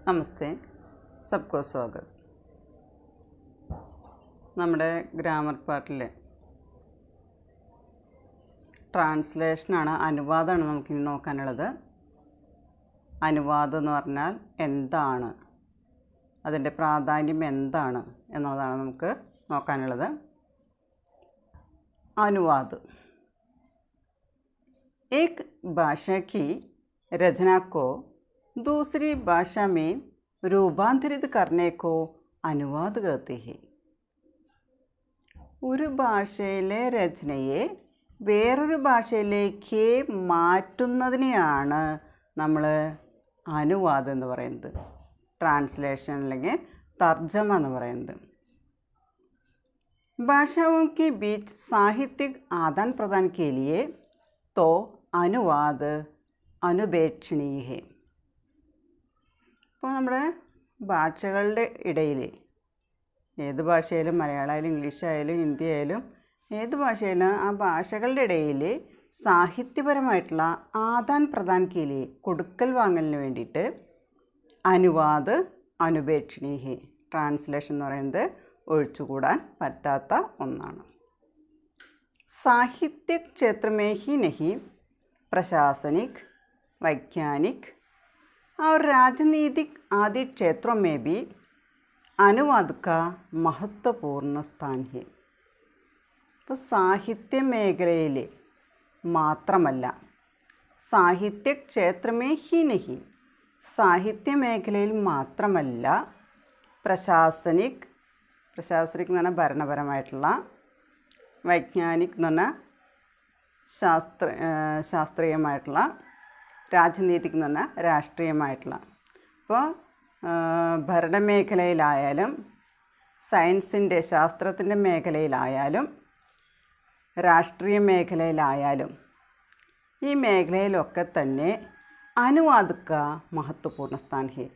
നമസ്തേ, സബ്കോ സ്വാഗത്. നമ്മുടെ ഗ്രാമർ പാർട്ടിലെ ട്രാൻസ്ലേഷനാണ്, അനുവാദമാണ് നമുക്കിനി നോക്കാനുള്ളത്. അനുവാദം എന്ന് പറഞ്ഞാൽ എന്താണ്, അതിൻ്റെ പ്രാധാന്യം എന്താണ് എന്നുള്ളതാണ് നമുക്ക് നോക്കാനുള്ളത്. अनुवाद एक भाषा की रचना को दूसरी भाषा में रूपांतरित करने को अनुवाद कहते हैं. ഒരു ഭാഷയിലെ രചനയെ വേറൊരു ഭാഷയിലേക്ക് മാറ്റുന്നതിനെയാണ് നമ്മൾ അനുവാദം എന്ന് പറയുന്നത്, ട്രാൻസ്ലേഷൻ അല്ലെങ്കിൽ തർജ്ജമ എന്ന് പറയുന്നത്. भाषाओं के बीच साहित्यिक आदान प्रदान के लिए तो अनुवाद अनुपेक्षणीय है. ഇപ്പോൾ നമ്മുടെ ഭാഷകളുടെ ഇടയിൽ, ഏത് ഭാഷയായാലും, മലയാളമായാലും ഇംഗ്ലീഷായാലും ഹിന്ദി ആയാലും ഏത് ഭാഷയായാലും, ആ ഭാഷകളുടെ ഇടയിൽ സാഹിത്യപരമായിട്ടുള്ള ആദാൻ പ്രദാൻ കേലിയെ, കൊടുക്കൽ വാങ്ങലിന് വേണ്ടിയിട്ട് അനുവാദ് അനുപേക്ഷണീയ, ട്രാൻസ്ലേഷൻ എന്ന് പറയുന്നത് ഒഴിച്ചുകൂടാൻ പറ്റാത്ത ഒന്നാണ്. साहित्यिक क्षेत्र में ही नहीं, प्रशासनिक, वैज्ञानिक और राजनीतिक आदि क्षेत्रों में भी अनुवाद का महत्वपूर्ण स्थान है. ഇപ്പോൾ സാഹിത്യ മേഖലയിൽ മാത്രമല്ല, സാഹിത്യ ക്ഷേത്രമേ ഹി നഹി, സാഹിത്യ മേഖലയിൽ മാത്രമല്ല, പ്രശാസനിക്, പ്രശാസനിക് എന്ന് പറഞ്ഞാൽ ഭരണപരമായിട്ടുള്ള, വൈജ്ഞാനിക് എന്ന് പറഞ്ഞാൽ ശാസ്ത്രീയമായിട്ടുള്ള, രാജനീതിക് എന്ന് പറഞ്ഞാൽ രാഷ്ട്രീയമായിട്ടുള്ള. അപ്പോൾ ഭരണമേഖലയിലായാലും, സയൻസിൻ്റെ ശാസ്ത്രത്തിൻ്റെ മേഖലയിലായാലും, രാഷ്ട്രീയ മേഖലയിലായാലും, ഈ മേഖലയിലൊക്കെ തന്നെ അനുവാദക്ക മഹത്വപൂർണ്ണ സ്ഥാൻ ഹെ,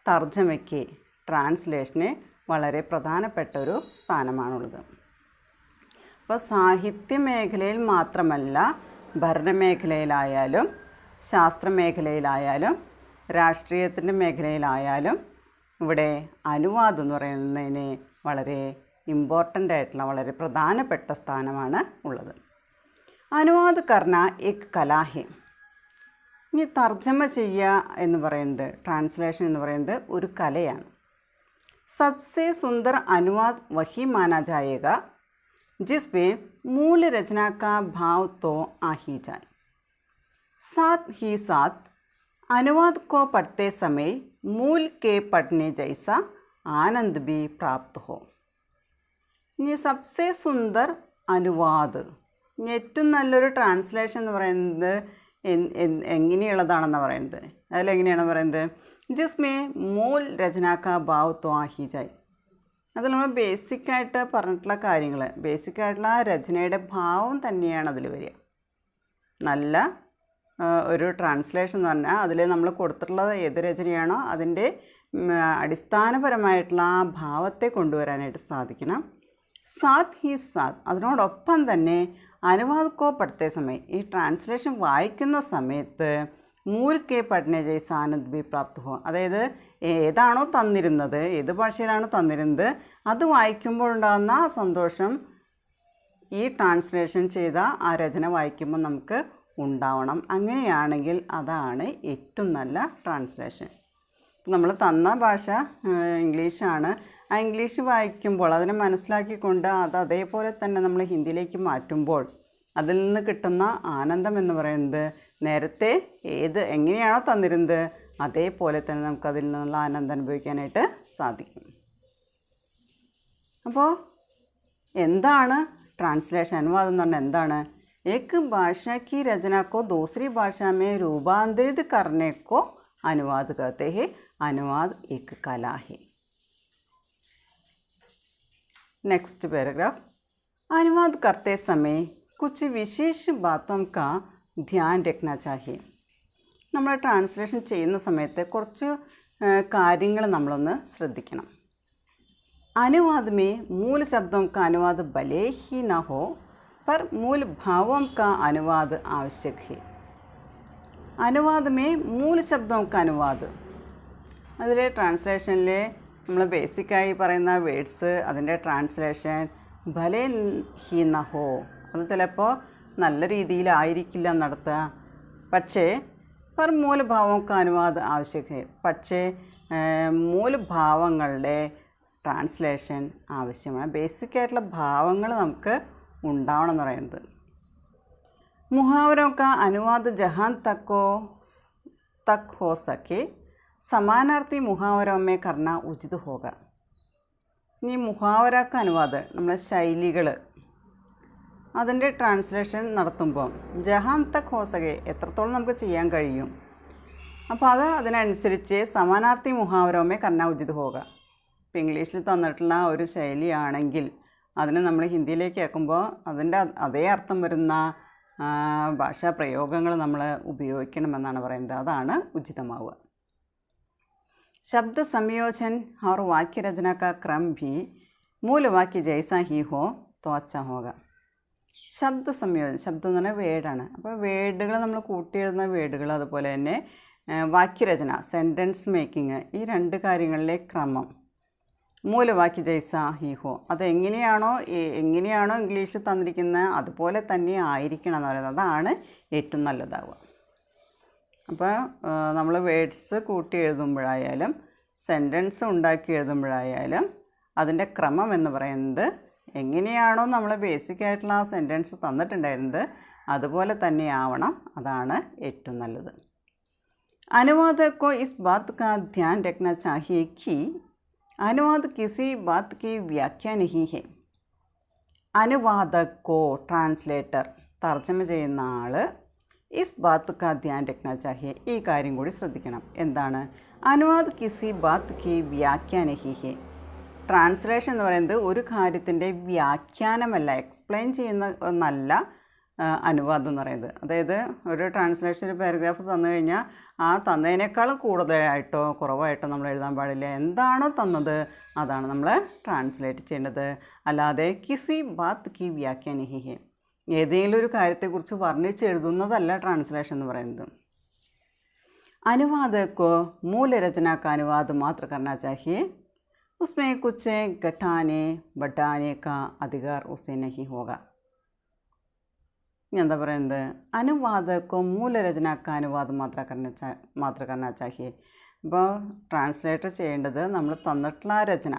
തർജ്ജമയ്ക്ക്, ട്രാൻസ്ലേഷന് വളരെ പ്രധാനപ്പെട്ട ഒരു സ്ഥാനമാണുള്ളത്. അപ്പോൾ സാഹിത്യ മേഖലയിൽ മാത്രമല്ല, ഭരണമേഖലയിലായാലും ശാസ്ത്രമേഖലയിലായാലും രാഷ്ട്രീയത്തിൻ്റെ മേഖലയിലായാലും ഇവിടെ അനുവാദം എന്ന് പറയുന്നതിന് വളരെ ഇമ്പോർട്ടൻ്റ് ആയിട്ടുള്ള, വളരെ പ്രധാനപ്പെട്ട സ്ഥാനമാണ് ഉള്ളത്. അനുവാദ് കർണ എക് കലാഹെ. ഇനി തർജ്ജമ ചെയ്യുക എന്ന് പറയുന്നത്, ട്രാൻസ്ലേഷൻ എന്ന് പറയുന്നത് ഒരു കലയാണ്. सबसे सुंदर अनुवाद वही माना जाएगा जिसमें मूल रचना का भाव तो आ ही जाए, साथ ही साथ अनुवाद को पढ़ते समय मूल के पढ़ने जैसा आनंद भी प्राप्त हो. ഇനി സബ്സെ സുന്ദർ അനുവാദ്, ഇനി ഏറ്റവും നല്ലൊരു ട്രാൻസ്ലേഷൻ എന്ന് പറയുന്നത് എങ്ങനെയുള്ളതാണെന്ന് പറയുന്നത്, അതിലെങ്ങനെയാണ് പറയുന്നത്, ജിസ്മേ മൂൽ രചനാക്ക ഭാവ് തോ ആഹി ജായ്. അതിൽ നമ്മൾ ബേസിക്കായിട്ട് പറഞ്ഞിട്ടുള്ള കാര്യങ്ങൾ, ബേസിക്കായിട്ടുള്ള രചനയുടെ ഭാവം തന്നെയാണ് അതിൽ വരിക. നല്ല ഒരു ട്രാൻസ്ലേഷൻ എന്ന് പറഞ്ഞാൽ അതിൽ നമ്മൾ കൊടുത്തിട്ടുള്ളത് ഏത് രചനയാണോ അതിൻ്റെ അടിസ്ഥാനപരമായിട്ടുള്ള ആ ഭാവത്തെ കൊണ്ടുവരാനായിട്ട് സാധിക്കണം. സാത്ത് ഹി സാത്ത്, അതിനോടൊപ്പം തന്നെ അനുവാദക്കോ പഠിത്ത സമയം, ഈ ട്രാൻസ്ലേഷൻ വായിക്കുന്ന സമയത്ത് മൂൽ കെ പഠന ജയ്സ് ആനന്ദ് ബി പ്രാപ്ത് ഹോ, അതായത് ഏതാണോ തന്നിരുന്നത്, ഏത് ഭാഷയിലാണോ തന്നിരുന്നത്, അത് വായിക്കുമ്പോഴുണ്ടാകുന്ന ആ സന്തോഷം ഈ ട്രാൻസ്ലേഷൻ ചെയ്ത ആ രചന വായിക്കുമ്പോൾ നമുക്ക് ഉണ്ടാവണം. അങ്ങനെയാണെങ്കിൽ അതാണ് ഏറ്റവും നല്ല ട്രാൻസ്ലേഷൻ. നമ്മൾ തന്ന ഭാഷ ഇംഗ്ലീഷാണ്, ആ ഇംഗ്ലീഷ് വായിക്കുമ്പോൾ അതിനെ മനസ്സിലാക്കിക്കൊണ്ട് അത് അതേപോലെ തന്നെ നമ്മൾ ഹിന്ദിയിലേക്ക് മാറ്റുമ്പോൾ അതിൽ നിന്ന് കിട്ടുന്ന ആനന്ദം എന്ന് പറയുന്നത് നേരത്തെ എങ്ങനെയാണോ തന്നിരുന്നത് അതേപോലെ തന്നെ നമുക്കതിൽ നിന്നുള്ള ആനന്ദം അനുഭവിക്കാനായിട്ട് സാധിക്കും. അപ്പോൾ എന്താണ് ട്രാൻസ്ലേഷൻ, അനുവാദം എന്ന് പറഞ്ഞാൽ എന്താണ്? एक भाषा की रचना को दूसरी भाषा में रूपांतरित करने को अनुवाद कहते हैं. अनुवाद एक कला है. Next paragraph. अनुवाद करते समय कुछ विशेष बातों का ध्यान रखना चाहिए. നമ്മൾ ട്രാൻസ്ലേഷൻ ചെയ്യുന്ന സമയത്ത് കുറച്ച് കാര്യങ്ങൾ നമ്മളൊന്ന് ശ്രദ്ധിക്കണം. अनुवाद में मूल शब्दों का अनुवाद भले ही न हो पर मूल भावों का अनुवाद आवश्यक है. अनुवाद में मूल शब्दों का अनुवाद, അതിൽ ട്രാൻസ്ലേഷനിൽ നമ്മൾ ബേസിക്കായി പറയുന്ന വേർഡ്സ് അതിൻ്റെ ട്രാൻസ്ലേഷൻ ഭലേ ഹി ന ഹോ, അത് ചിലപ്പോൾ നല്ല രീതിയിലായിരിക്കില്ല നടത്തുക. പക്ഷേ പർ മൂലഭാവങ്ങൾക്ക് അനുവാദം ആവശ്യമൊക്കെ, പക്ഷേ മൂലഭാവങ്ങളുടെ ട്രാൻസ്ലേഷൻ ആവശ്യമാണ്. ബേസിക്കായിട്ടുള്ള ഭാവങ്ങൾ നമുക്ക് ഉണ്ടാവണം എന്ന് പറയുന്നത്. മുഹാവരോं का अनुवाद जहाँ तक हो सके समानार्थी मुहावरों में करना उचित होगा. ഇനി മുഹാവരക്ക് അനുവാദം നമ്മളെ ശൈലികൾ അതിൻ്റെ ട്രാൻസ്ലേഷൻ നടത്തുമ്പോൾ ജഹാൻ തക് ഹോ സകെ എത്രത്തോളം നമുക്ക് ചെയ്യാൻ കഴിയും, അപ്പോൾ അതിനനുസരിച്ച് സമാനാർത്ഥി മുഹാവരോമേ കർണ ഉചിത് ഹോക. ഇപ്പോൾ ഇംഗ്ലീഷിൽ തന്നിട്ടുള്ള ഒരു ശൈലിയാണെങ്കിൽ അതിനെ നമ്മൾ ഹിന്ദിയിലേക്ക് ആക്കുമ്പോൾ അതിൻ്റെ അതേ അർത്ഥം വരുന്ന ഭാഷാ പ്രയോഗങ്ങൾ നമ്മൾ ഉപയോഗിക്കണമെന്നാണ് പറയുന്നത്. അതാണ് ഉചിതമാവുക. शब्द संयोजन और वाक्य रचना का क्रम भी मूल वाक्य जैसा ही हो तो अच्छा होगा. ശബ്ദ സംയോജനം, ശബ്ദം എന്ന് പറഞ്ഞാൽ വേർഡാണ്. അപ്പോൾ വേർഡുകൾ നമ്മൾ കൂട്ടിയെഴുതുന്ന വേർഡുകൾ, അതുപോലെ തന്നെ വാക്യരചന സെൻറ്റൻസ് മേക്കിങ്, ഈ രണ്ട് കാര്യങ്ങളിലെ ക്രമം മൂലവാക്യ ജൈസ ഹി ഹോ, അതെങ്ങനെയാണോ ഇംഗ്ലീഷിൽ തന്നിരിക്കുന്നത് അതുപോലെ തന്നെ ആയിരിക്കണം എന്ന് പറയുന്നത്. അതാണ് ഏറ്റവും നല്ലതാവുക. അപ്പോൾ നമ്മൾ വേർഡ്സ് കൂട്ടി എഴുതുമ്പോഴായാലും സെൻറ്റൻസ് ഉണ്ടാക്കി എഴുതുമ്പോഴായാലും അതിൻ്റെ ക്രമം എന്ന് പറയുന്നത് എങ്ങനെയാണോ നമ്മൾ ബേസിക്കായിട്ടുള്ള ആ സെൻറ്റൻസ് തന്നിട്ടുണ്ടായിരുന്നത് അതുപോലെ തന്നെ ആവണം. അതാണ് ഏറ്റവും നല്ലത്. अनुवाद को इस बात का ध्यान रखना चाहिए कि अनुवाद किसी बात की व्याख्या नहीं है. അനുവാദക് കോ ട്രാൻസ്ലേറ്റർ, തർജ്ജമ ചെയ്യുന്ന ആൾ ഇസ് ബാത്ത് കാ ധ്യാൻ രഖ്നാ ചാഹിയെ, ഈ കാര്യം കൂടി ശ്രദ്ധിക്കണം. എന്താണ്? അനുവാദ് കിസി ബാത്ത് കി വ്യാഖ്യാ നഹി ഹെ. ട്രാൻസ്ലേഷൻ എന്ന് പറയുന്നത് ഒരു കാര്യത്തിൻ്റെ വ്യാഖ്യാനമല്ല, എക്സ്പ്ലെയിൻ ചെയ്യുന്ന ഒന്നല്ല അനുവാദം എന്ന് പറയുന്നത്. അതായത് ഒരു ട്രാൻസ്ലേഷൻ ഒരു പാരഗ്രാഫ് തന്നു കഴിഞ്ഞാൽ ആ തന്നതിനേക്കാൾ കൂടുതലായിട്ടോ കുറവായിട്ടോ നമ്മൾ എഴുതാൻ പാടില്ല. എന്താണോ തന്നത് അതാണ് നമ്മൾ ട്രാൻസ്ലേറ്റ് ചെയ്യേണ്ടത്. അല്ലാതെ കിസി ബാത്ത് കി വ്യാഖ്യാ നഹി ഹെ, ഏതെങ്കിലും ഒരു കാര്യത്തെക്കുറിച്ച് വർണ്ണിച്ചെഴുതുന്നതല്ല ട്രാൻസ്ലേഷൻ എന്ന് പറയുന്നത്. अनुवाद को मूल रचना का अनुवाद मात्र करना चाहिए, उसमें कुछ घटाने बढ़ाने का अधिकार उसे नहीं होगा. എന്താ പറയുന്നത്? അനുവാദക്കോ മൂലരചനാക്ക അനുവാദം മാത്ര കർണ ചാഹിയെ. ഇപ്പോൾ ട്രാൻസ്ലേറ്റർ ചെയ്യേണ്ടത് നമ്മൾ തന്നിട്ടുള്ള രചന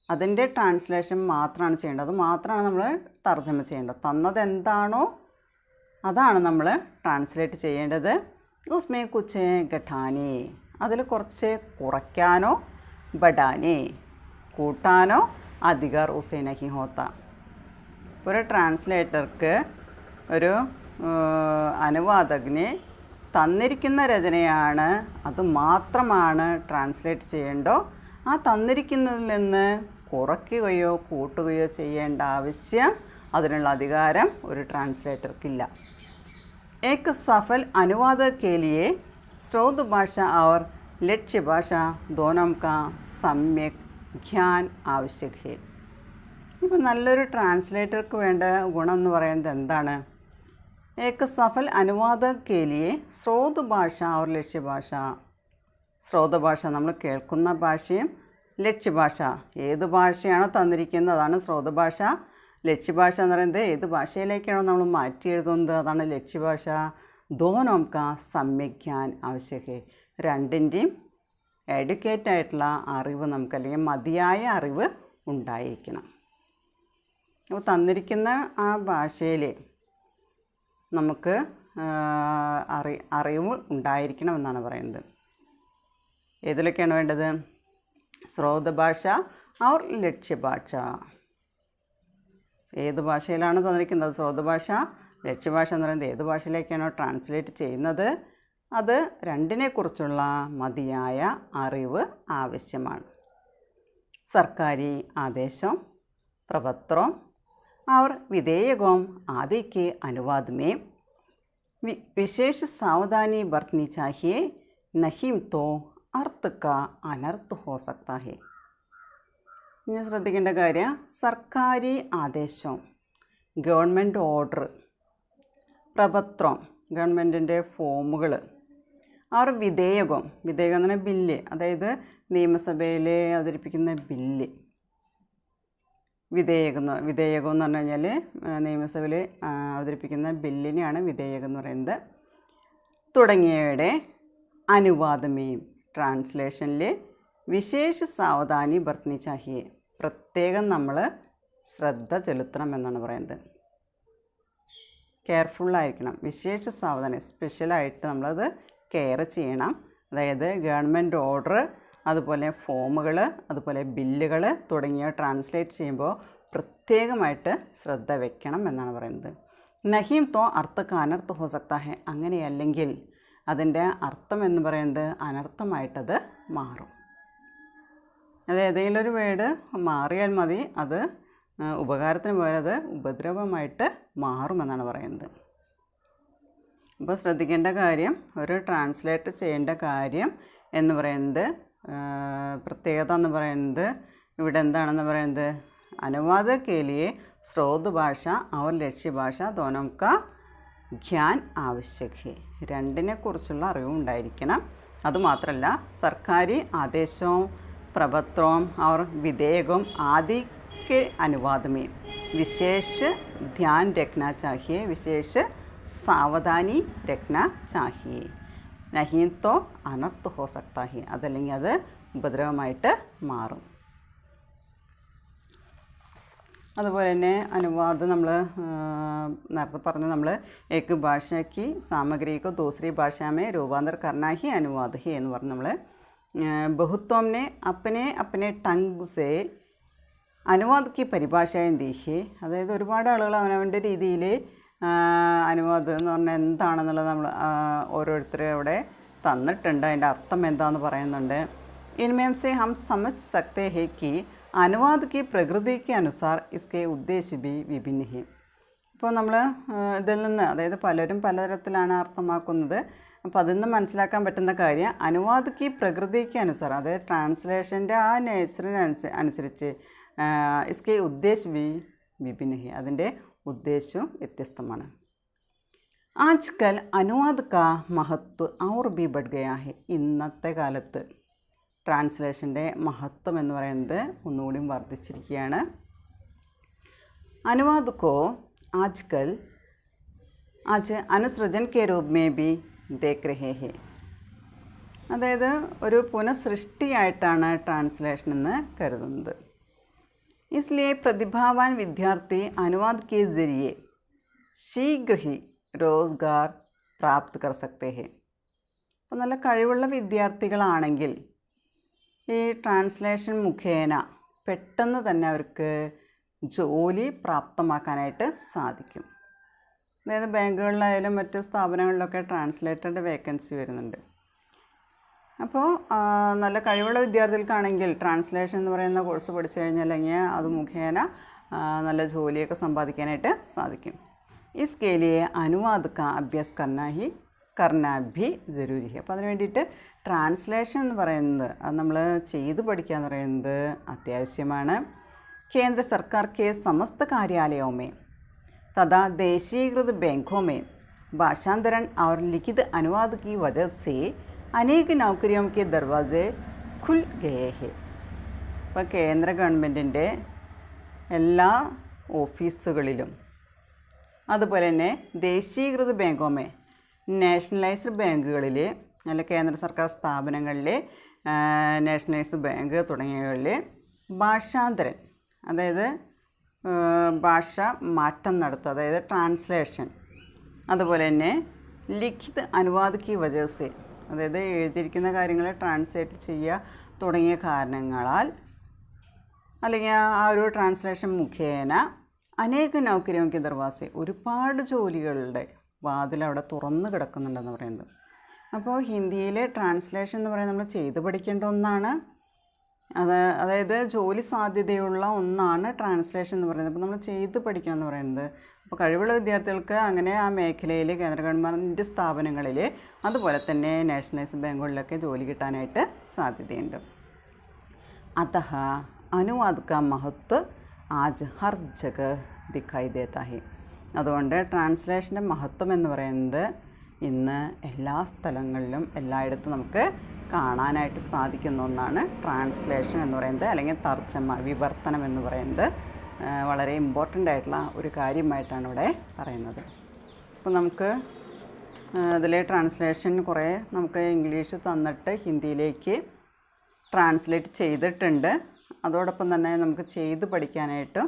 അതിൻ്റെ ട്രാൻസ്ലേഷൻ മാത്രമാണ് ചെയ്യേണ്ടത്. അത് മാത്രമാണ് നമ്മൾ തർജ്ജമ ചെയ്യേണ്ടത്. തന്നത് എന്താണോ അതാണ് നമ്മൾ ട്രാൻസ്ലേറ്റ് ചെയ്യേണ്ടത്. ഉസ്മേ കുച്ച് ഘട്ടാനെ, അതിൽ കുറച്ച് കുറയ്ക്കാനോ ബഡാനെ കൂട്ടാനോ അധികാർ ഉസേ നഹി ഹോത്ത. ഒരു ട്രാൻസ്ലേറ്റർക്ക് ഒരു അനുവാദകന് തന്നിരിക്കുന്ന രചനയാണ് അത് മാത്രമാണ് ട്രാൻസ്ലേറ്റ് ചെയ്യേണ്ടോ. ആ തന്നിരിക്കുന്നതിൽ നിന്ന് കുറയ്ക്കുകയോ കൂട്ടുകയോ ചെയ്യേണ്ട ആവശ്യം, അതിനുള്ള അധികാരം ഒരു ട്രാൻസ്ലേറ്റർക്കില്ല. एक सफल अनुवादक के लिए स्रोत भाषा और लक्ष्य भाषा दोनों का सम्यक ज्ञान आवश्यक है. ഇപ്പോൾ നല്ലൊരു ട്രാൻസ്ലേറ്റർക്ക് വേണ്ട ഗുണം എന്ന് പറയുന്നത് എന്താണ്? एक सफल अनुवादक के लिए स्रोत भाषा और लक्ष्य भाषा. സ്രോത ഭാഷ നമ്മൾ കേൾക്കുന്ന ഭാഷയും ലക്ഷ്യഭാഷ ഏത് ഭാഷയാണോ തന്നിരിക്കുന്നത് അതാണ് സ്രോത ഭാഷ. ലക്ഷ്യഭാഷ എന്ന് പറയുന്നത് ഏത് ഭാഷയിലേക്കാണോ നമ്മൾ മാറ്റി എഴുതുന്നത് അതാണ് ലക്ഷ്യഭാഷ. ദോനോം കാ സമ്യക് ജ്ഞാൻ ആവശ്യകേ, രണ്ടിൻ്റെയും എഡ്യൂക്കേറ്റ് ആയിട്ടുള്ള അറിവ് നമുക്ക്, അല്ലെങ്കിൽ മതിയായ അറിവ് ഉണ്ടായിരിക്കണം. അപ്പോൾ തന്നിരിക്കുന്ന ആ ഭാഷയിൽ നമുക്ക് അറിവ് ഉണ്ടായിരിക്കണം എന്നാണ് പറയുന്നത്. ഏതിലൊക്കെയാണ് വേണ്ടത്? സ്രോത ഭാഷ और ലക്ഷ്യഭാഷ. ഏത് ഭാഷയിലാണ് തന്നിരിക്കുന്നത്? സ്രോത ഭാഷ, ലക്ഷ്യഭാഷ എന്ന് പറയുന്നത് ഏത് ഭാഷയിലേക്കാണോ ട്രാൻസ്ലേറ്റ് ചെയ്യുന്നത് അത് രണ്ടിനെക്കുറിച്ചുള്ള മതിയായ അറിവ് ആവശ്യമാണ്. സർക്കാരി ആദേശം പ്രപത്രം और विधेयकों आदि के अनुवाद में विशेष सावधानी बरतनी चाहिए, नहीं तो अर्थ का अनर्थ हो सकता है. ഇനി ശ്രദ്ധിക്കേണ്ട കാര്യം, സർക്കാരി ആദേശം ഗവൺമെൻറ് ഓർഡർ, പ്രപത്രം ഗവൺമെൻറ്റിൻ്റെ ഫോമുകൾ, അവർ വിധേയകം എന്ന് പറഞ്ഞാൽ ബില്ല്, അതായത് നിയമസഭയിൽ അവതരിപ്പിക്കുന്ന ബില്ല്. വിധേയകം എന്ന് പറഞ്ഞു കഴിഞ്ഞാൽ നിയമസഭയിൽ അവതരിപ്പിക്കുന്ന ബില്ലിനെയാണ് വിധേയകം എന്ന് പറയുന്നത്. തുടങ്ങിയവയുടെ അനുവാദമേയും ട്രാൻസ്ലേഷനിൽ വിശേഷ സാവധാനി ബർത്തനി ചാഹിയെ, പ്രത്യേകം നമ്മൾ ശ്രദ്ധ ചെലുത്തണം എന്നാണ് പറയുന്നത്. കെയർഫുള്ളായിരിക്കണം, വിശേഷ സാവധാനം, സ്പെഷ്യലായിട്ട് നമ്മളത് കെയർ ചെയ്യണം. അതായത് ഗവൺമെൻറ് ഓർഡർ, അതുപോലെ ഫോമുകൾ, അതുപോലെ ബില്ലുകൾ തുടങ്ങിയവ ട്രാൻസ്ലേറ്റ് ചെയ്യുമ്പോൾ പ്രത്യേകമായിട്ട് ശ്രദ്ധ വയ്ക്കണം എന്നാണ് പറയുന്നത്. നഹീം തോ അർത്ഥ അനർത്ഥ ഹോ സക്താ ഹെ, അങ്ങനെയല്ലെങ്കിൽ അതിൻ്റെ അർത്ഥം എന്ന് പറയുന്നത് അനർത്ഥമായിട്ടത് മാറും. അത് ഏതെങ്കിലും ഒരു വേർഡ് മാറിയാൽ മതി, അത് ഉപകാരത്തിന് പോലെ അത് ഉപദ്രവമായിട്ട് മാറുമെന്നാണ് പറയുന്നത്. അപ്പോൾ ശ്രദ്ധിക്കേണ്ട കാര്യം, ഒരു ട്രാൻസ്ലേറ്റ് ചെയ്യേണ്ട കാര്യം എന്ന് പറയുന്നത്, പ്രത്യേകത എന്ന് പറയുന്നത് ഇവിടെ എന്താണെന്ന് പറയുന്നത്, അനുവാദ കേലിയെ സ്രോത് ഭാഷ और ലക്ഷ്യ ഭാഷ दोनों का ജ്ഞാൻ ആവശ്യക് ഹെ, രണ്ടിനെക്കുറിച്ചുള്ള അറിവുണ്ടായിരിക്കണം. അതുമാത്രമല്ല സർക്കാരി ആദേശവും പ്രപത്രവും और विधेयकों आदि के अनुवाद में विशेष ध्यान रखना चाहिए, विशेष സാവധാനി രഖ്ന ചാഹിയെ, നഹീ തോ അനർത്ഥ ഹോ സക്താ ഹി, അതല്ലെങ്കിൽ അത് ഉപദ്രവമായിട്ട് മാറും. അതുപോലെ തന്നെ അനുവാദം നമ്മൾ നേരത്തെ പറഞ്ഞു, നമ്മൾ ഏക് ഭാഷയ്ക്ക് സാമഗ്രിക്കോ ദൂസരി ഭാഷാമേ രൂപാന്തർ കർണ ഹി അനുവാദ ഹി എന്ന് പറഞ്ഞ് നമ്മൾ ബഹുത്വംനെ അപ്പനെ ടങ് സേ അനുവാദ് കി പരിഭാഷയും ദീഹി, അതായത് ഒരുപാട് ആളുകൾ അവനവൻ്റെ രീതിയിൽ അനുവാദം എന്ന് പറഞ്ഞാൽ എന്താണെന്നുള്ളത് നമ്മൾ ഓരോരുത്തരും അവിടെ തന്നിട്ടുണ്ട്, അതിൻ്റെ അർത്ഥം എന്താണെന്ന് പറയുന്നുണ്ട്. इनमें से हम समझ सकते हैं कि अनुवाद की प्रकृति के अनुसार इसके उद्देश्य भी विभिन्न है. ഇപ്പോൾ നമ്മൾ ഇതിൽ നിന്ന്, അതായത് പലരും പലതരത്തിലാണ് അർത്ഥമാക്കുന്നത്. അപ്പോൾ അതിൽ നിന്ന് മനസ്സിലാക്കാൻ പറ്റുന്ന കാര്യം, അനുവാദക്ക് പ്രകൃതിക്ക് അനുസാരം, അതായത് ട്രാൻസ്ലേഷൻ്റെ ആ നേച്ചറിനനുസരിച്ച് ഇസ്കെ ഉദ്ദേശ് വിഭിന്ന ഹെ, അതിൻ്റെ ഉദ്ദേശവും വ്യത്യസ്തമാണ്. ആജ്കൽ അനുവാദ് കാ മഹത്വ ഔർ ബി ബഡ് ഗയാ ഹെ, ഇന്നത്തെ കാലത്ത് ട്രാൻസ്ലേഷൻ്റെ മഹത്വം എന്ന് പറയുന്നത് ഒന്നുകൂടി വർദ്ധിച്ചിരിക്കുകയാണ്. അനുവാദ് കോ ആജ്കൽ ആജ് അനുസൃജൻ കെ രൂപ മേ ബി ദേഖ് രഹേ ഹെ, അതായത് ഒരു പുനഃസൃഷ്ടിയായിട്ടാണ് ട്രാൻസ്ലേഷൻ എന്ന് കരുതുന്നത്. इसलिए प्रतिभावान विद्यार्थी अनुवाद के ज़रिए शीघ्र ही रोज़गार प्राप्त कर सकते हैं. അപ്പോൾ നല്ല കഴിവുള്ള വിദ്യാർത്ഥികളാണെങ്കിൽ ഈ ട്രാൻസ്ലേഷൻ മുഖേന പെട്ടെന്ന് തന്നെ അവർക്ക് ജോലി പ്രാപ്തമാക്കാനായിട്ട് സാധിക്കും. അതായത് ബാങ്കുകളിലായാലും മറ്റ് സ്ഥാപനങ്ങളിലൊക്കെ ട്രാൻസ്ലേറ്ററുടെ വേക്കൻസി വരുന്നുണ്ട്. അപ്പോൾ നല്ല കഴിവുള്ള വിദ്യാർത്ഥികൾക്കാണെങ്കിൽ ട്രാൻസ്ലേഷൻ എന്ന് പറയുന്ന കോഴ്സ് പഠിച്ചു കഴിഞ്ഞാൽ അല്ലെങ്കിൽ അത് മുഖേന നല്ല ജോലിയൊക്കെ സമ്പാദിക്കാനായിട്ട് സാധിക്കും. ഇസ് കെ ലിയെ അനുവാദ് കാ അഭ്യാസ് കർണ ഭി ജരൂരി ഹെ. അപ്പോൾ അതിന് വേണ്ടിയിട്ട് ട്രാൻസ്ലേഷൻ എന്ന് പറയുന്നത് അത് നമ്മൾ ചെയ്ത് പഠിക്കുക എന്ന് പറയുന്നത് അത്യാവശ്യമാണ്. കേന്ദ്ര സർക്കാർ കെ സമസ്ത കാര്യാലയോं में तथा देशीकृत बैंकों में भाषांतरण और लिखित अनुवाद की वजह से अनेक नौकरियों के दरवाजे खुल गए हैं. ഇപ്പോൾ കേന്ദ്ര ഗവൺമെൻറ്റിൻ്റെ എല്ലാ ഓഫീസുകളിലും അതുപോലെ തന്നെ ദേശീകൃത ബാങ്കോമേ, നാഷണലൈസ്ഡ് ബാങ്കുകളിൽ, അല്ല കേന്ദ്ര സർക്കാർ സ്ഥാപനങ്ങളിൽ, നാഷണലൈസ്ഡ് ബാങ്ക് തുടങ്ങിയവയിൽ ഭാഷാന്തരൻ, അതായത് ഭാഷ മാറ്റം നടത്തുക, അതായത് ട്രാൻസ്ലേഷൻ, അതുപോലെ തന്നെ ലിഖിത് അനുവാദ് കി വജഹ്, അതായത് എഴുതിയിരിക്കുന്ന കാര്യങ്ങൾ ട്രാൻസ്ലേറ്റ് ചെയ്യുക തുടങ്ങിയ കാരണങ്ങളാൽ അല്ലെങ്കിൽ ആ ഒരു ട്രാൻസ്ലേഷൻ മുഖേന അനേക നൗകരിയോക്ക് ദർവാസെ, ഒരുപാട് ജോലികളുടെ വാതിൽ അവിടെ തുറന്നു കിടക്കുന്നുണ്ടെന്ന് പറയുന്നത്. അപ്പോൾ ഹിന്ദിയിലെ ട്രാൻസ്ലേഷൻ എന്ന് പറയുന്നത് നമ്മൾ ചെയ്ത് പഠിക്കേണ്ട ഒന്നാണ്. അതായത് ജോലി സാധ്യതയുള്ള ഒന്നാണ് ട്രാൻസ്ലേഷൻ എന്ന് പറയുന്നത്. അപ്പോൾ നമ്മൾ ചെയ്ത് പഠിക്കണം എന്ന് പറയുന്നത്. അപ്പോൾ കഴിവുള്ള വിദ്യാർത്ഥികൾക്ക് അങ്ങനെ ആ മേഖലയിൽ കേന്ദ്ര ഗവൺമെൻറ് സ്ഥാപനങ്ങളിൽ അതുപോലെ തന്നെ നാഷണലൈസ്ഡ് ബാങ്കുകളിലൊക്കെ ജോലി കിട്ടാനായിട്ട് സാധ്യതയുണ്ട്. അതഹ അനുവാദ് കാ മഹത്വ ആജ് ഹർ ജഗ ദിഖായി ദേത്താ ഹെ. അതുകൊണ്ട് ട്രാൻസ്ലേഷൻ്റെ മഹത്വം എന്ന് പറയുന്നത് ഇന്ന് എല്ലാ സ്ഥലങ്ങളിലും എല്ലായിടത്തും നമുക്ക് കാണാനായിട്ട് സാധിക്കുന്ന ഒന്നാണ് ട്രാൻസ്ലേഷൻ എന്ന് പറയുന്നത്, അല്ലെങ്കിൽ തർജ്ജമ, വിവർത്തനം എന്ന് പറയുന്നത്. വളരെ ഇമ്പോർട്ടൻ്റ് ആയിട്ടുള്ള ഒരു കാര്യമായിട്ടാണ് ഇവിടെ പറയുന്നത്. അപ്പോൾ നമുക്ക് അതിലെ ട്രാൻസ്ലേഷൻ കുറേ നമുക്ക് ഇംഗ്ലീഷ് തന്നിട്ട് ഹിന്ദിയിലേക്ക് ട്രാൻസ്ലേറ്റ് ചെയ്തിട്ടുണ്ട്. അതോടൊപ്പം തന്നെ നമുക്ക് ചെയ്ത് പഠിക്കാനായിട്ടും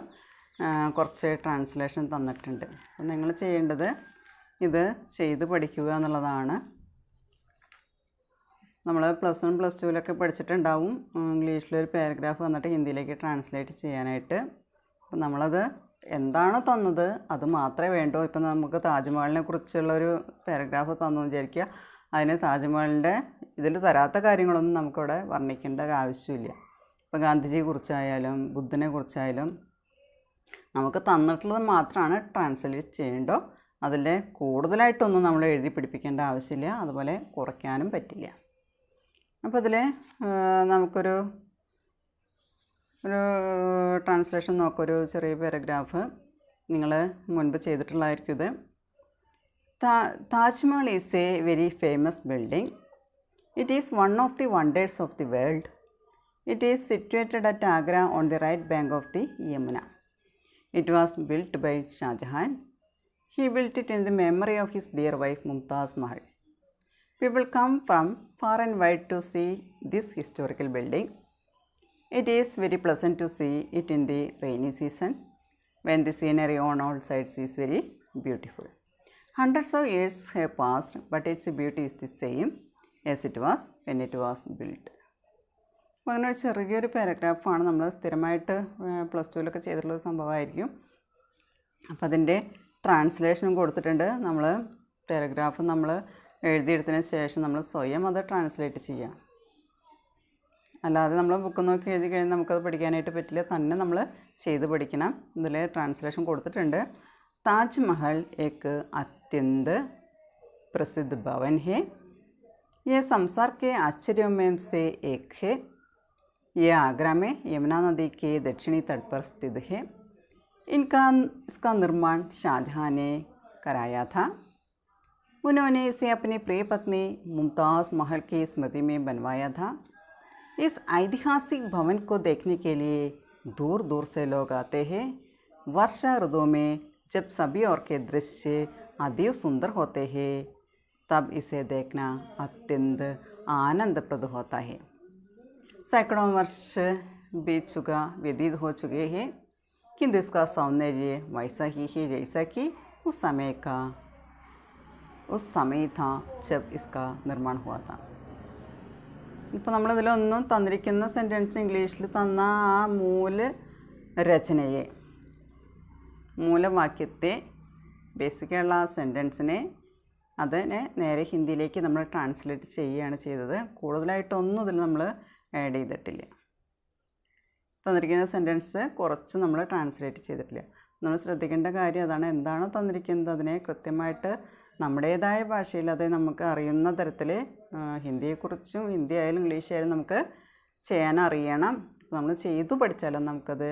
കുറച്ച് ട്രാൻസ്ലേഷൻ തന്നിട്ടുണ്ട്. അപ്പോൾ നിങ്ങൾ ചെയ്യേണ്ടത് ഇത് ചെയ്ത് പഠിക്കുക എന്നുള്ളതാണ്. നമ്മൾ +1 +2 പഠിച്ചിട്ടുണ്ടാവും ഇംഗ്ലീഷിലൊരു പാരഗ്രാഫ് വന്നിട്ട് ഹിന്ദിയിലേക്ക് ട്രാൻസ്ലേറ്റ് ചെയ്യാനായിട്ട്. അപ്പോൾ നമ്മളത് എന്താണോ തന്നത് അത് മാത്രമേ വേണ്ടൂ. ഇപ്പം നമുക്ക് താജ്മഹലിനെ കുറിച്ചുള്ളൊരു പാരഗ്രാഫ് തന്നു വിചാരിക്കുക, അതിന് താജ്മഹലിൻ്റെ ഇതിൽ തരാത്ത കാര്യങ്ങളൊന്നും നമുക്കിവിടെ വർണ്ണിക്കേണ്ട ഒരു ആവശ്യമില്ല. ഇപ്പോൾ ഗാന്ധിജിയെ കുറിച്ചായാലും ബുദ്ധനെ കുറിച്ചായാലും നമുക്ക് തന്നിട്ടുള്ളത് മാത്രമാണ് ട്രാൻസ്ലേറ്റ് ചെയ്യേണ്ടോ. അതിൽ കൂടുതലായിട്ടൊന്നും നമ്മൾ എഴുതി പിടിപ്പിക്കേണ്ട ആവശ്യമില്ല, അതുപോലെ കുറയ്ക്കാനും പറ്റില്ല. അപ്പോൾ ഇതിൽ നമുക്കൊരു ട്രാൻസ്ലേഷൻ നോക്കാം. ഒരു ചെറിയ പാരഗ്രാഫ് നിങ്ങൾ മുൻപ് ചെയ്തിട്ടുള്ളതായിരിക്കും ഇത്. Taj Mahal is A very famous building. It is one of the wonders of the world. It is situated at Agra on the right bank of the Yamuna. It was built by Shah Jahan. He built it in the memory of his dear wife Mumtaz Mahal. People come from far and wide to see this historical building. It is very pleasant to see it in the rainy season when the scenery on all sides is very beautiful. Hundreds of years have passed, but its beauty is the same as it was when it was built. അപ്പോൾ അങ്ങനെ ഒരു ചെറിയൊരു പാരഗ്രാഫാണ്. നമ്മൾ സ്ഥിരമായിട്ട് +2 ചെയ്തിട്ടുള്ളൊരു സംഭവമായിരിക്കും. അപ്പോൾ അതിൻ്റെ ട്രാൻസ്ലേഷനും കൊടുത്തിട്ടുണ്ട്. നമ്മൾ പാരഗ്രാഫ് നമ്മൾ എഴുതിയെടുത്തതിന് ശേഷം നമ്മൾ സ്വയം അത് ട്രാൻസ്ലേറ്റ് ചെയ്യുക. അല്ലാതെ നമ്മൾ ബുക്ക് നോക്കി എഴുതി കഴിഞ്ഞാൽ നമുക്കത് പഠിക്കാനായിട്ട് പറ്റില്ല, തന്നെ നമ്മൾ ചെയ്ത് പഠിക്കണം. ഇതിൽ ട്രാൻസ്ലേഷൻ കൊടുത്തിട്ടുണ്ട്. താജ്മഹൽ ഏക് അത്യന്ത് പ്രസിദ്ധ ഭവൻ ഹെ. ये संसार के आश्चर्यों में से एक है. ये आगरा में यमुना नदी के दक्षिणी तट पर स्थित है. इसका निर्माण शाहजहां ने कराया था. उन्होंने इसे अपनी प्रिय पत्नी मुमताज़ महल की स्मृति में बनवाया था. इस ऐतिहासिक भवन को देखने के लिए दूर दूर से लोग आते हैं. वर्षा ऋतु में जब सभी ओर के दृश्य अतीव सुंदर होते हैं तब इसे देखना अत्यंत आनंदप्रद होता है. सैकड़ों वर्ष व्यतीत हो चुके हैं, किंतु इसका सौंदर्य वैसा ही है जैसा कि उस समय था जब इसका निर्माण हुआ था. ഇപ്പോൾ നമ്മളിതിലൊന്നും തന്നിരിക്കുന്ന സെൻറ്റൻസ് ഇംഗ്ലീഷിൽ തന്ന ആ മൂലരചനയെ, മൂലവാക്യത്തെ, ബേസിക്കായുള്ള ആ സെൻറ്റൻസിനെ അതിനെ നേരെ ഹിന്ദിയിലേക്ക് നമ്മൾ ട്രാൻസ്ലേറ്റ് ചെയ്യുകയാണ് ചെയ്തത്. കൂടുതലായിട്ടൊന്നും ഇതിൽ നമ്മൾ ആഡ് ചെയ്തിട്ടില്ല. തന്നിരിക്കുന്ന സെൻറ്റൻസ് കുറച്ച് നമ്മൾ ട്രാൻസ്ലേറ്റ് ചെയ്തിട്ടില്ല. നമ്മൾ ശ്രദ്ധിക്കേണ്ട കാര്യം അതാണ്. എന്താണോ തന്നിരിക്കുന്നത് അതിനെ കൃത്യമായിട്ട് നമ്മുടേതായ ഭാഷയിൽ അത് നമുക്ക് അറിയുന്ന തരത്തിൽ ഹിന്ദിയെക്കുറിച്ചും ഹിന്ദി ആയാലും ഇംഗ്ലീഷ് ആയാലും നമുക്ക് ചെയ്യാൻ അറിയണം. നമ്മൾ ചെയ്തു പഠിച്ചാലും നമുക്കത്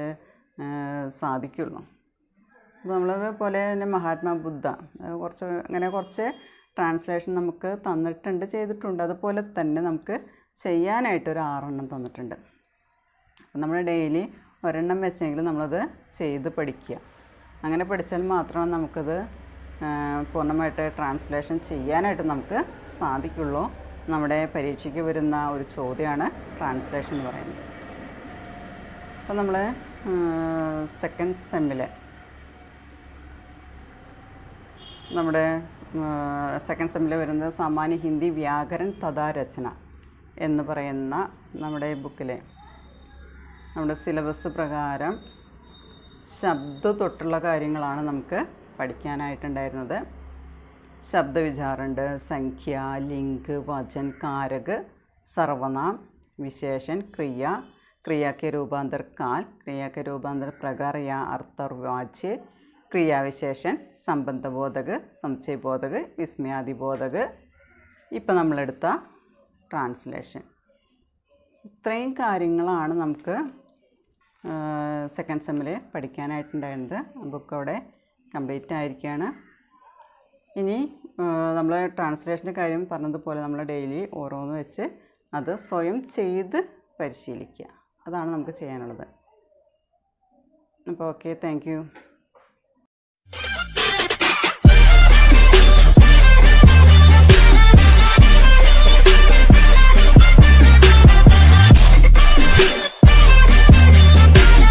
സാധിക്കുള്ളൂ. അപ്പോൾ നമ്മളതുപോലെ തന്നെ മഹാത്മാ ബുദ്ധ കുറച്ച് ട്രാൻസ്ലേഷൻ നമുക്ക് തന്നിട്ടുണ്ട്, ചെയ്തിട്ടുണ്ട്. അതുപോലെ തന്നെ നമുക്ക് ചെയ്യാനായിട്ടൊരു 6 എണ്ണം തന്നിട്ടുണ്ട്. അപ്പം നമ്മൾ ഡെയിലി ഒരെണ്ണം വെച്ചെങ്കിലും നമ്മളത് ചെയ്ത് പഠിക്കുക. അങ്ങനെ പഠിച്ചാൽ മാത്രമേ നമുക്കത് പൂർണ്ണമായിട്ട് ട്രാൻസ്ലേഷൻ ചെയ്യാനായിട്ട് നമുക്ക് സാധിക്കുള്ളൂ. നമ്മുടെ പരീക്ഷയ്ക്ക് വരുന്ന ഒരു ചോദ്യമാണ് ട്രാൻസ്ലേഷൻ എന്ന് പറയുന്നത്. അപ്പോൾ നമ്മൾ സെക്കൻഡ് സെമ്മിൽ വരുന്നത് സാമാന്യ ഹിന്ദി വ്യാകരൺ തഥാ രചന എന്ന് പറയുന്ന നമ്മുടെ ബുക്കിലെ നമ്മുടെ സിലബസ് പ്രകാരം ശബ്ദ തൊട്ടുള്ള കാര്യങ്ങളാണ് നമുക്ക് പഠിക്കാനായിട്ടുണ്ടായിരുന്നത്. ശബ്ദവിചാറുണ്ട്, സംഖ്യ, ലിംഗ്, വചൻ, കാരക്, സർവനാം, विशेषण क्रिया, क्रिया के रूपांतर काल, क्रिया के रूपांतर प्रकार या अर्थ और वाच्य, क्रिया विशेषण, संबंधबोधक, संशयबोधक, विस्मयादिबोधक. ഇപ്പോൾ നമ്മളെടുത്ത ട്രാൻസ്ലേഷൻ ഇത്രയും കാര്യങ്ങളാണ് നമുക്ക് സെക്കൻഡ് സെമ്മിൽ പഠിക്കാനായിട്ടുണ്ടായിരുന്നത്. ബുക്ക് അവിടെ കംപ്ലീറ്റ് ആയിരിക്കുകയാണ്. ഇനി നമ്മൾ ട്രാൻസ്ലേഷൻ്റെ കാര്യം പറഞ്ഞതുപോലെ നമ്മൾ ഡെയിലി ഓരോന്ന് വെച്ച് അത് സ്വയം ചെയ്ത് പരിശീലിക്കുക. അതാണ് നമുക്ക് ചെയ്യാനുള്ളത്. അപ്പോൾ ഓക്കെ, താങ്ക് യു.